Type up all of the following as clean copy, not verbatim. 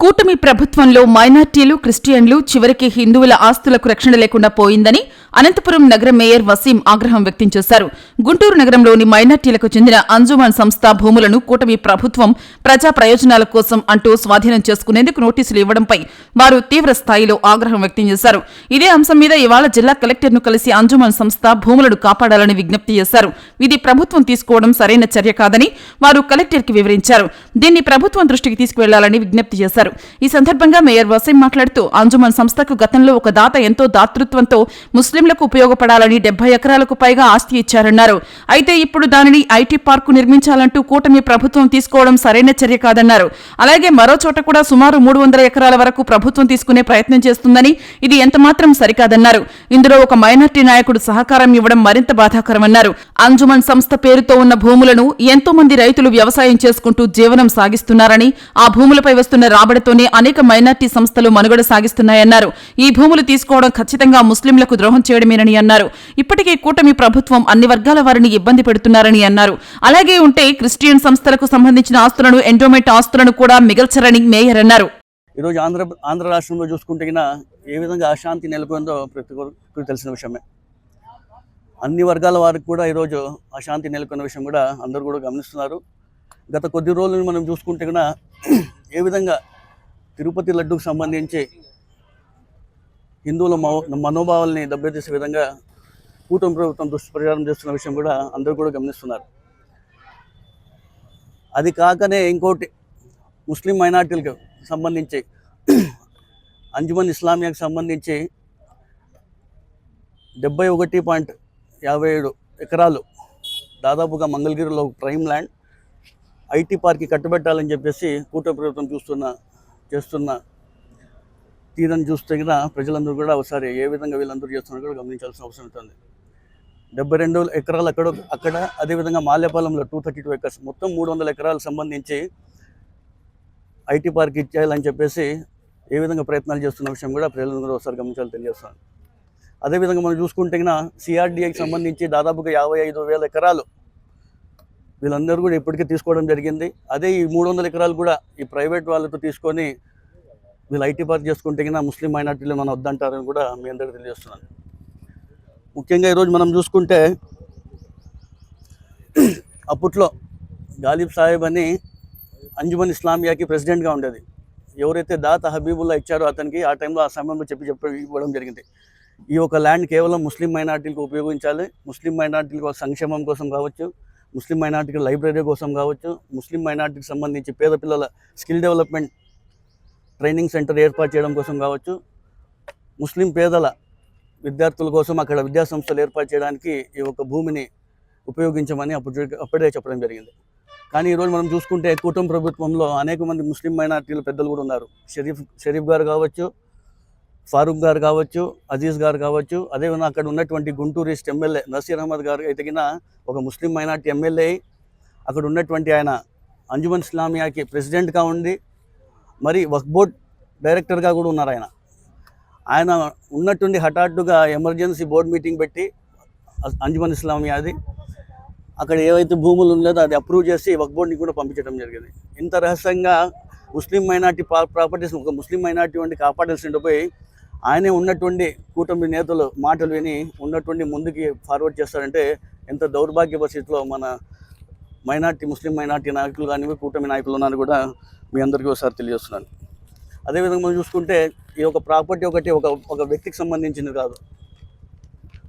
కూటమి ప్రభుత్వంలో మైనార్టీలు, క్రిస్టియన్లు, చివరికి హిందువుల ఆస్తులకు రక్షణ లేకుండా పోయిందని అనంతపురం నగర మేయర్ వసీం ఆగ్రహం వ్యక్తం చేశారు. గుంటూరు నగరంలోని మైనార్టీలకు చెందిన అంజుమన్ సంస్థ భూములను కూటమి ప్రభుత్వం ప్రజా ప్రయోజనాల కోసం అంటూ స్వాధీనం చేసుకునేందుకు నోటీసులు ఇవ్వడంపై వారు తీవ్ర స్థాయిలో ఆగ్రహం వ్యక్తం చేశారు. ఇదే అంశం మీద ఇవాళ జిల్లా కలెక్టర్ను కలిసి అంజుమన్ సంస్థ భూములను కాపాడాలని విజ్ఞప్తి చేశారు. ఇది ప్రభుత్వం తీసుకోవడం సరైన చర్య కాదని వారు కలెక్టర్కి వివరించారు. దీన్ని ప్రభుత్వం దృష్టికి తీసుకువెళ్లాలని విజ్ఞప్తి చేశారు. ఈ సందర్భంగా మేయర్ వసీం మాట్లాడుతూ అంజుమన్ సంస్థకు గతంలో ఒక దాత ఎంతో దాతృత్వంతో ముస్లింలకు ఉపయోగపడాలని 70 ఎకరాలకు పైగా ఆస్తి ఇచ్చారన్నారు. అయితే ఇప్పుడు దానిని ఐటీ పార్కు నిర్మించాలంటూ కూటమి ప్రభుత్వం తీసుకోవడం సరైన చర్య కాదన్నారు. అలాగే మరో చోట కూడా సుమారు 300 ఎకరాల వరకు ప్రభుత్వం తీసుకునే ప్రయత్నం చేస్తుందని, ఇది ఎంతమాత్రం సరికాదన్నారు. ఇందులో ఒక మైనార్టీ నాయకుడు సహకారం ఇవ్వడం మరింత బాధాకరమన్నారు. అంజుమన్ సంస్థ పేరుతో ఉన్న భూములను ఎంతో మంది రైతులు వ్యవసాయం చేసుకుంటూ జీవనం సాగిస్తున్నారని, ఆ భూములపై వస్తున్న రాబడితోనే అనేక మైనార్టీ సంస్థలు మనుగడ సాగిస్తున్నాయన్నారు. ఈ భూములు తీసుకోవడం ఖచ్చితంగా ముస్లింలకు ద్రోహం చేయడమేనని అన్నారు. ఇప్పటికే కూటమి ప్రభుత్వం అన్ని వర్గాల వారిని ఇబ్బంది పెడుతున్నారని అన్నారు. అలాగే ఉంటే క్రిస్టియన్ సంస్థలకు సంబంధించిన ఆస్తులను, ఎండోమెంట్ ఆస్తులను కూడా మిగల్చరని మేయర్ అన్నారు. ఈరోజు ఆంధ్ర రాష్ట్రంలో చూసుకుంటే ఏ విధంగా అశాంతి నెలకొందో ప్రతి ఒక్కరికి తెలిసిన విషయమే. అన్ని వర్గాల వారికి కూడా ఈరోజు అశాంతి నెలకొన్న విషయం కూడా అందరూ కూడా గమనిస్తున్నారు. గత కొద్ది రోజులు మనం చూసుకుంటే ఏ విధంగా తిరుపతి లడ్డూకు సంబంధించి హిందువుల మనోభావాల్ని దెబ్బతీసే విధంగా కూటమి ప్రభుత్వం దుష్ప్రచారం చేస్తున్న విషయం కూడా అందరూ కూడా గమనిస్తున్నారు. అది కాకనే ఇంకోటి ముస్లిం మైనార్టీలకు సంబంధించి అంజుమన్ ఇస్లామియాకి సంబంధించి 71.57 ఎకరాలు దాదాపుగా మంగళగిరిలో ప్రైమ్ ల్యాండ్ ఐటీ పార్క్కి కట్టుబెట్టాలని చెప్పేసి కూటమి ప్రభుత్వం చేస్తున్న తీరని చూస్తే ప్రజలందరూ కూడా ఒకసారి ఏ విధంగా వీళ్ళందరూ చేస్తున్నారు కూడా గమనించాల్సిన అవసరం ఉంటుంది. 72 ఎకరాలు అక్కడ అదేవిధంగా మాల్యపాలెంలో 232 ఎకర్స్ మొత్తం 300 ఎకరాలకు సంబంధించి ఐటీ పార్క్ ఇచ్చేయాలని చెప్పేసి ఏ విధంగా ప్రయత్నాలు చేస్తున్న విషయం కూడా ప్రజలందరూ ఒకసారి గమనించాలని తెలియజేస్తాను. అదేవిధంగా మనం చూసుకుంటే సిఆర్డీఏకి సంబంధించి దాదాపుగా 55,000 ఎకరాలు వీళ్ళందరూ కూడా ఇప్పటికే తీసుకోవడం జరిగింది. అదే ఈ 300 ఎకరాలు కూడా ఈ ప్రైవేట్ వాళ్ళతో తీసుకొని వీళ్ళు ఐటీ పార్క్ చేసుకుంటే ముస్లిం మైనార్టీలు మనం వద్దంటారని కూడా మీ అందరికీ తెలియజేస్తున్నాను. ముఖ్యంగా ఈరోజు మనం చూసుకుంటే అప్పట్లో గాలిబ్ సాహెబ్ అని అంజుమన్ ఇస్లామియాకి ప్రెసిడెంట్గా ఉండేది. ఎవరైతే దాత హబీబుల్లా ఇచ్చారో అతనికి ఆ టైంలో ఆ సమయంలో చెప్పి ఇవ్వడం జరిగింది. ఈ యొక్క ల్యాండ్ కేవలం ముస్లిం మైనార్టీలకు ఉపయోగించాలి, ముస్లిం మైనార్టీలకు సంక్షేమం కోసం కావచ్చు, ముస్లిం మైనార్టీకి లైబ్రరీ కోసం కావచ్చు, ముస్లిం మైనార్టీకి సంబంధించి పేద పిల్లల స్కిల్ డెవలప్మెంట్ ట్రైనింగ్ సెంటర్ ఏర్పాటు చేయడం కోసం కావచ్చు, ముస్లిం పేదల విద్యార్థుల కోసం అక్కడ విద్యాసంస్థలు ఏర్పాటు చేయడానికి ఈ యొక్క భూమిని ఉపయోగించమని అప్పుడే చెప్పడం జరిగింది. కానీ ఈరోజు మనం చూసుకుంటే కూటమి ప్రభుత్వంలో అనేక మంది ముస్లిం మైనార్టీల పెద్దలు కూడా ఉన్నారు. షరీఫ్ గారు కావచ్చు, ఫారూక్ గారు కావచ్చు, అజీజ్ గారు కావచ్చు, అదేవిధంగా అక్కడ ఉన్నటువంటి గుంటూరు ఈస్ట్ ఎమ్మెల్యే నసీర్ అహ్మద్ గారు అయితే ఒక ముస్లిం మైనార్టీ ఎమ్మెల్యే, అక్కడ ఉన్నటువంటి ఆయన అంజుమన్ ఇస్లామియాకి ప్రెసిడెంట్గా ఉండి మరి వక్ఫ్ బోర్డ్ డైరెక్టర్గా కూడా ఉన్నారు. ఆయన ఉన్నట్టుండి హఠాత్తుగా ఎమర్జెన్సీ బోర్డు మీటింగ్ పెట్టి అంజుమన్ ఇస్లామియాది అక్కడ ఏవైతే భూములు ఉండేదో అది అప్రూవ్ చేసి వక్ఫ్ బోర్డుని కూడా పంపించడం జరిగింది. ఇంత రహస్యంగా ముస్లిం మైనార్టీ ప్రాపర్టీస్ ఒక ముస్లిం మైనార్టీ వంటి కాపాడాల్సి పోయి ఆయనే ఉన్నటువంటి కూటమి నేతలు మాటలు విని ఉన్నటువంటి ముందుకి ఫార్వర్డ్ చేస్తారంటే ఎంత దౌర్భాగ్య పరిస్థితిలో మన ముస్లిం మైనార్టీ నాయకులు కానీ కూటమి నాయకులు ఉన్నారని కూడా మీ అందరికీ ఒకసారి తెలియజేస్తున్నాను. అదేవిధంగా మనం చూసుకుంటే ఈ యొక్క ప్రాపర్టీ ఒక వ్యక్తికి సంబంధించింది కాదు,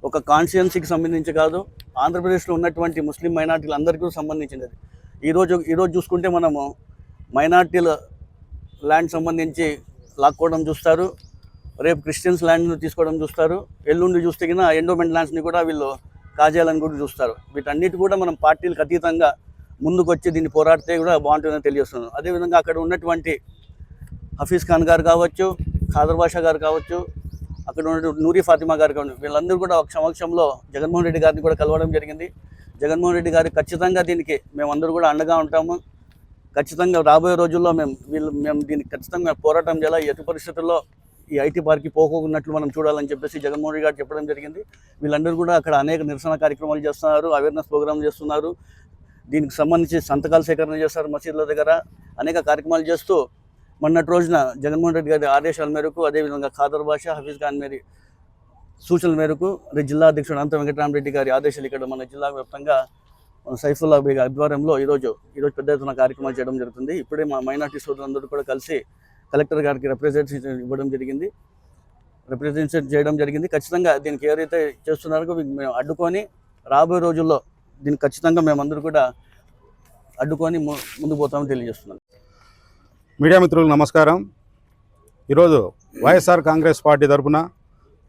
ఒక కాన్స్టిట్యుయెన్సీకి సంబంధించి కాదు, ఆంధ్రప్రదేశ్లో ఉన్నటువంటి ముస్లిం మైనార్టీలు అందరికీ సంబంధించింది. ఈరోజు చూసుకుంటే మనము మైనార్టీల ల్యాండ్ సంబంధించి లాక్కోవడం చూస్తారు, రేపు క్రిస్టియన్స్ ల్యాండ్ను తీసుకోవడం చూస్తారు, ఎల్లుండి చూస్తే ఎండోమెంట్ ల్యాండ్స్ని కూడా వీళ్ళు కాజేయాలని కూడా చూస్తారు. వీటన్నిటి కూడా మనం పార్టీలకు అతీతంగా ముందుకు వచ్చి దీన్ని పోరాడితే కూడా బాగుంటుందని తెలియజేస్తున్నాను. అదేవిధంగా అక్కడ ఉన్నటువంటి హఫీజ్ ఖాన్ గారు కావచ్చు, ఖాదర్ బాషా గారు కావచ్చు, అక్కడ ఉన్న నూరి ఫాతిమా గారు కావచ్చు, వీళ్ళందరూ కూడా ఒక సమక్షంలో జగన్మోహన్ రెడ్డి గారిని కూడా కలవడం జరిగింది. జగన్మోహన్ రెడ్డి గారు ఖచ్చితంగా దీనికి మేమందరూ కూడా అండగా ఉంటాము, ఖచ్చితంగా రాబోయే రోజుల్లో మేము దీనికి ఖచ్చితంగా పోరాటం చేయాలి, ఎట్టి పరిస్థితుల్లో ఈ ఐటీ పార్క్కి పోకున్నట్లు మనం చూడాలని చెప్పేసి జగన్మోహన్ రెడ్డి గారు చెప్పడం జరిగింది. వీళ్ళందరూ కూడా అక్కడ అనేక నిరసన కార్యక్రమాలు చేస్తున్నారు, అవేర్నెస్ ప్రోగ్రామ్ చేస్తున్నారు, దీనికి సంబంధించి సంతకాల సేకరణ చేస్తారు, మసీదుల దగ్గర అనేక కార్యక్రమాలు చేస్తూ మొన్నటి రోజున జగన్మోహన్ రెడ్డి గారి ఆదేశాల మేరకు, అదేవిధంగా ఖాదర్ బాషా, హఫీజ్ ఖాన్ మేరీ సూచనల మేరకు, జిల్లా అధ్యక్షుడు అనంత వెంకటరామరెడ్డి గారి ఆదేశాలు ఇక్కడ మన జిల్లా వ్యాప్తంగా సైఫుల్లా బేగ్ ఆధ్వర్యంలో ఈరోజు పెద్ద ఎత్తున కార్యక్రమాలు చేయడం జరుగుతుంది. ఇప్పుడే మా మైనార్టీ సోదరులందరూ కూడా కలిసి కలెక్టర్ గారికి రిప్రజెంటేషన్ చేయడం జరిగింది. ఖచ్చితంగా దీనికి ఎవరైతే చేస్తున్నారో మేము అడ్డుకొని రాబోయే రోజుల్లో దీన్ని ఖచ్చితంగా మేమందరూ కూడా అడ్డుకొని ముందుకు పోతామని తెలియజేస్తున్నాను. మీడియా మిత్రులకు నమస్కారం. ఈరోజు వైఎస్ఆర్ కాంగ్రెస్ పార్టీ తరఫున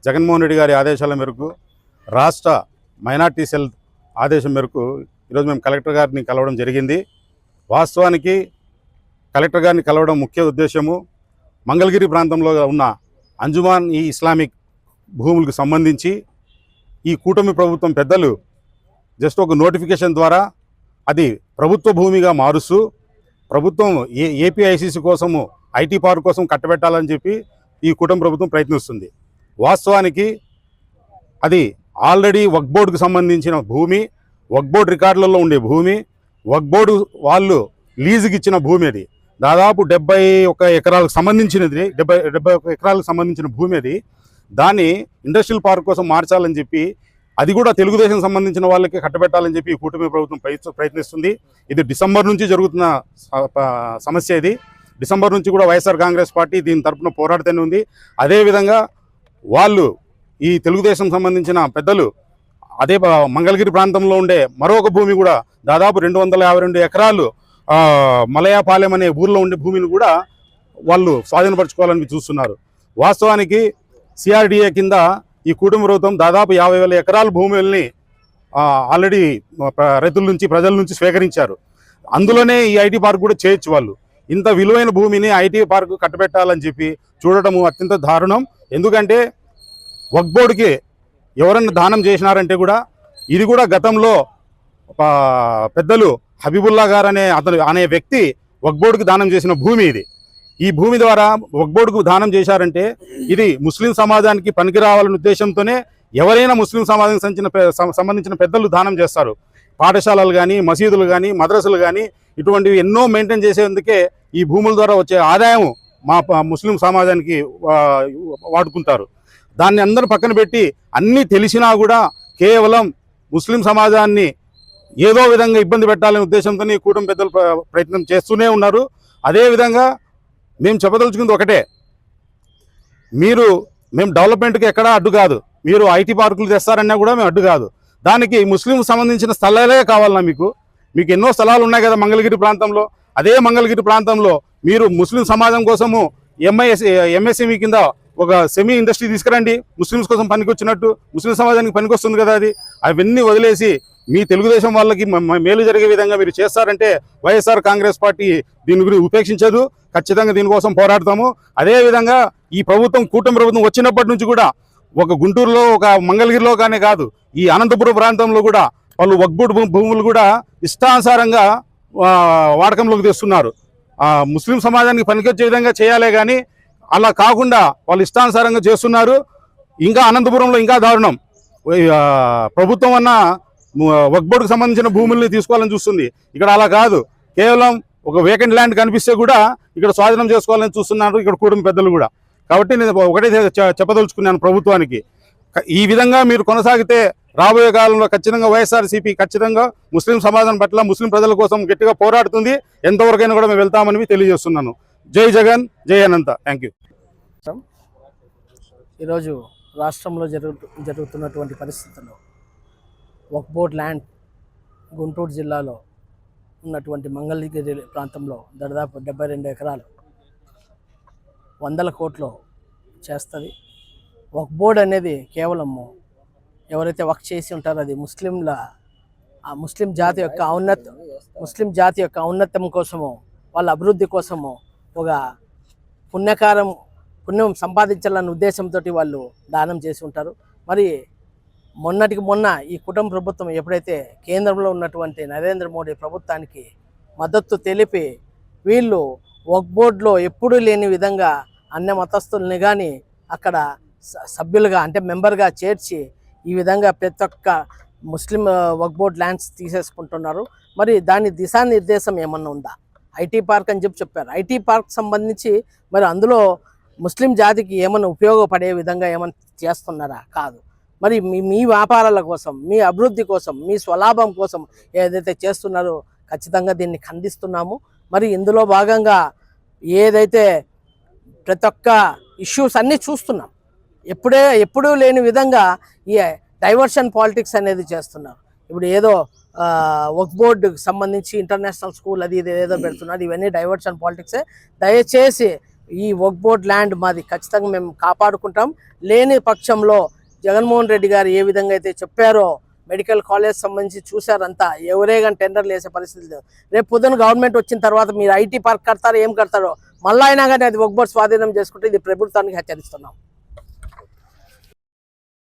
జగన్మోహన్ రెడ్డి గారి ఆదేశాల మేరకు, రాష్ట్ర మైనార్టీ సెల్ ఆదేశం మేరకు ఈరోజు మేము కలెక్టర్ గారిని కలవడం జరిగింది. వాస్తవానికి కలెక్టర్ గారిని కలవడం ముఖ్య ఉద్దేశము మంగళగిరి ప్రాంతంలో ఉన్న అంజుమాన్ ఈ ఇస్లామిక్ భూములకు సంబంధించి ఈ కూటమి ప్రభుత్వం పెద్దలు జస్ట్ ఒక నోటిఫికేషన్ ద్వారా అది ప్రభుత్వ భూమిగా మారుస్తూ ప్రభుత్వం ఏపీఐసిసి కోసము ఐటీ పార్క్ కోసం కట్టబెట్టాలని చెప్పి ఈ కూటమి ప్రభుత్వం ప్రయత్నిస్తుంది. వాస్తవానికి అది ఆల్రెడీ వక్ఫ్ బోర్డుకు సంబంధించిన భూమి, వక్ఫ్ బోర్డు రికార్డులలో ఉండే భూమి, వక్ఫ్ బోర్డు వాళ్ళు లీజుకి ఇచ్చిన భూమి. అది దాదాపు 71 ఎకరాలకు సంబంధించినది, 71 ఎకరాలకు సంబంధించిన భూమి. అది దాన్ని ఇండస్ట్రియల్ పార్క్ కోసం మార్చాలని చెప్పి, అది కూడా తెలుగుదేశం సంబంధించిన వాళ్ళకి కట్టబెట్టాలని చెప్పి ఈ కూటమి ప్రభుత్వం ప్రయత్నిస్తుంది. ఇది డిసెంబర్ నుంచి జరుగుతున్న సమస్య. ఇది డిసెంబర్ నుంచి కూడా వైఎస్ఆర్ కాంగ్రెస్ పార్టీ దీని తరఫున పోరాడుతూనే ఉంది. అదేవిధంగా వాళ్ళు ఈ తెలుగుదేశం సంబంధించిన పెద్దలు అదే మంగళగిరి ప్రాంతంలో ఉండే మరొక భూమి కూడా దాదాపు 252 ఎకరాలు మలయాపాలెం అనే ఊర్లో ఉండే భూమిని కూడా వాళ్ళు స్వాధీనపరచుకోవాలని చూస్తున్నారు. వాస్తవానికి సిఆర్డిఏ కింద ఈ కూటమి ప్రభుత్వం దాదాపు 50,000 ఎకరాల భూముల్ని ఆల్రెడీ రైతుల నుంచి, ప్రజల నుంచి స్వీకరించారు. అందులోనే ఈ ఐటీ పార్క్ కూడా చేయొచ్చు. వాళ్ళు ఇంత విలువైన భూమిని ఐటీ పార్క్ కట్టబెట్టాలని చెప్పి చూడటము అత్యంత దారుణం. ఎందుకంటే వక్ఫ్ బోర్డుకి ఎవరన్నా దానం చేసినారంటే కూడా ఇది కూడా గతంలో పెద్దలు హబీబుల్లా గారు అనే వ్యక్తి వక్ఫ్ బోర్డుకి దానం చేసిన భూమి. ఇది ఈ భూమి ద్వారా వక్ఫ్ బోర్డుకు దానం చేశారంటే ఇది ముస్లిం సమాజానికి పనికి రావాలనే ఉద్దేశంతోనే ఎవరైనా ముస్లిం సమాజానికి సంబంధించిన పెద్దలు దానం చేస్తారు. పాఠశాలలు కానీ, మసీదులు కానీ, మద్రసలు కానీ ఇటువంటివి ఎన్నో మెయింటైన్ చేసేందుకే ఈ భూముల ద్వారా వచ్చే ఆదాయం మా ముస్లిం సమాజానికి వాడుకుంటారు. దాన్ని అందరూ పక్కన పెట్టి అన్నీ తెలిసినా కూడా కేవలం ముస్లిం సమాజాన్ని ఏదో విధంగా ఇబ్బంది పెట్టాలనే ఉద్దేశంతో ఈ కూటమి పెద్దలు ప్రయత్నం చేస్తూనే ఉన్నారు. అదేవిధంగా మేము చెప్పదలుచుకుంది ఒకటే, మేము డెవలప్మెంట్కి ఎక్కడా అడ్డు కాదు. మీరు ఐటీ పార్కులు తెస్తారన్నా కూడా మేము అడ్డు కాదు. దానికి ముస్లిం సంబంధించిన స్థలాలే కావాలన్నా మీకు ఎన్నో స్థలాలు ఉన్నాయి కదా మంగళగిరి ప్రాంతంలో. అదే మంగళగిరి ప్రాంతంలో మీరు ముస్లిం సమాజం కోసము ఎంఎస్ఎంఈ కింద ఒక సెమీ ఇండస్ట్రీ తీసుకురండి. ముస్లిమ్స్ కోసం పనికొచ్చినట్టు, ముస్లిం సమాజానికి పనికొస్తుంది కదా. అవన్నీ వదిలేసి మీ తెలుగుదేశం వాళ్ళకి మేలు జరిగే విధంగా మీరు చేస్తారంటే వైఎస్ఆర్ కాంగ్రెస్ పార్టీ దీని గురించి ఉపేక్షించదు. ఖచ్చితంగా దీనికోసం పోరాడతాము. అదేవిధంగా ఈ ప్రభుత్వం, కూటమి ప్రభుత్వం వచ్చినప్పటి నుంచి కూడా ఒక గుంటూరులో, ఒక మంగళగిరిలో కానీ కాదు, ఈ అనంతపురం ప్రాంతంలో కూడా వాళ్ళు వక్ఫ్ బోర్డు భూములు కూడా ఇష్టానుసారంగా వాడకంలోకి తెస్తున్నారు. ముస్లిం సమాజానికి పనికొచ్చే విధంగా చేయాలే కానీ అలా కాకుండా వాళ్ళు ఇష్టానుసారంగా చేస్తున్నారు. ఇంకా అనంతపురంలో ఇంకా దారుణం. ప్రభుత్వం అన్న వక్ఫ్ బోర్డుకు సంబంధించిన భూముల్ని తీసుకోవాలని చూస్తుంది. ఇక్కడ అలా కాదు. కేవలం ఒక వేకెంట్ ల్యాండ్ కనిపిస్తే కూడా ఇక్కడ స్వాధీనం చేసుకోవాలని చూస్తున్నారు ఇక్కడ కూటమి పెద్దలు కూడా. కాబట్టి నేను ఒకటే చెప్పదలుచుకున్నాను ప్రభుత్వానికి, ఈ విధంగా మీరు కొనసాగితే రాబోయే కాలంలో ఖచ్చితంగా వైఎస్ఆర్సీపీ ఖచ్చితంగా ముస్లిం సమాజం పట్ల, ముస్లిం ప్రజల కోసం గట్టిగా పోరాడుతుంది. ఎంతవరకైనా కూడా మేము వెళ్తామని తెలియజేస్తున్నాను. జై జగన్, జై అనంత. Thank you. ఈరోజు రాష్ట్రంలో జరుగుతున్నటువంటి పరిస్థితుల్లో వక్ఫ్ బోర్డ్ ల్యాండ్ గుంటూరు జిల్లాలో ఉన్నటువంటి మంగళగిరి ప్రాంతంలో దాదాపు 72 ఎకరాలు 100 కోట్లు చేస్తుంది. వక్ఫ్ బోర్డ్ అనేది కేవలము ఎవరైతే వక్ఫ్ చేసి ఉంటారో అది ముస్లిం జాతి యొక్క ఔన్నత్యం కోసము, వాళ్ళ అభివృద్ధి కోసము, ఒక పుణ్యం సంపాదించాలన్న ఉద్దేశంతో వాళ్ళు దానం చేసి ఉంటారు. మరి మొన్నటికి మొన్న ఈ కుటుంబ ప్రభుత్వం ఎప్పుడైతే కేంద్రంలో ఉన్నటువంటి నరేంద్ర మోడీ ప్రభుత్వానికి మద్దతు తెలిపి వీళ్ళు వక్ఫ్ బోర్డులో ఎప్పుడూ లేని విధంగా అన్ని మతస్థుల్ని కానీ అక్కడ సభ్యులుగా అంటే మెంబర్గా చేర్చి ఈ విధంగా ప్రతి ఒక్క ముస్లిం వక్ఫ్ బోర్డ్ ల్యాండ్స్ తీసేసుకుంటున్నారు. మరి దాని దిశానిర్దేశం ఏమన్నా ఉందా? ఐటీ పార్క్ అని చెప్పారు. ఐటీ పార్క్ సంబంధించి మరి అందులో ముస్లిం జాతికి ఏమైనా ఉపయోగపడే విధంగా ఏమైనా చేస్తున్నారా? కాదు. మరి మీ వ్యాపారాల కోసం, మీ అభివృద్ధి కోసం, మీ స్వలాభం కోసం ఏదైతే చేస్తున్నారో ఖచ్చితంగా దీన్ని ఖండిస్తున్నాము. మరి ఇందులో భాగంగా ఏదైతే ప్రతి ఒక్క ఇష్యూస్ అన్నీ చూస్తున్నాం, ఎప్పుడూ లేని విధంగా ఈ డైవర్షన్ పాలిటిక్స్ అనేది చేస్తున్నారు. ఇప్పుడు ఏదో వక్ఫ్ బోర్డుకి సంబంధించి ఇంటర్నేషనల్ స్కూల్ అది ఇది ఏదో పెడుతున్నారు. ఇవన్నీ డైవర్షన్ పాలిటిక్సే. దయచేసి ఈ వక్ఫ్ బోర్డ్ ల్యాండ్ మాది ఖచ్చితంగా మేము కాపాడుకుంటాం. లేని పక్షంలో జగన్మోహన్ రెడ్డి గారు ఏ విధంగా అయితే చెప్పారో మెడికల్ కాలేజ్ సంబంధించి చూశారంతా, ఎవరే కానీ టెండర్లు వేసే పరిస్థితి లేదు. రేపు పొద్దున గవర్నమెంట్ వచ్చిన తర్వాత మీరు ఐటీ పార్క్ కడతారో ఏం కడతారో మళ్ళీ అయినా కానీ అది వక్ఫ్ బోర్డ్ స్వాధీనం చేసుకుంటే ఇది ప్రభుత్వానికి హెచ్చరిస్తున్నాం.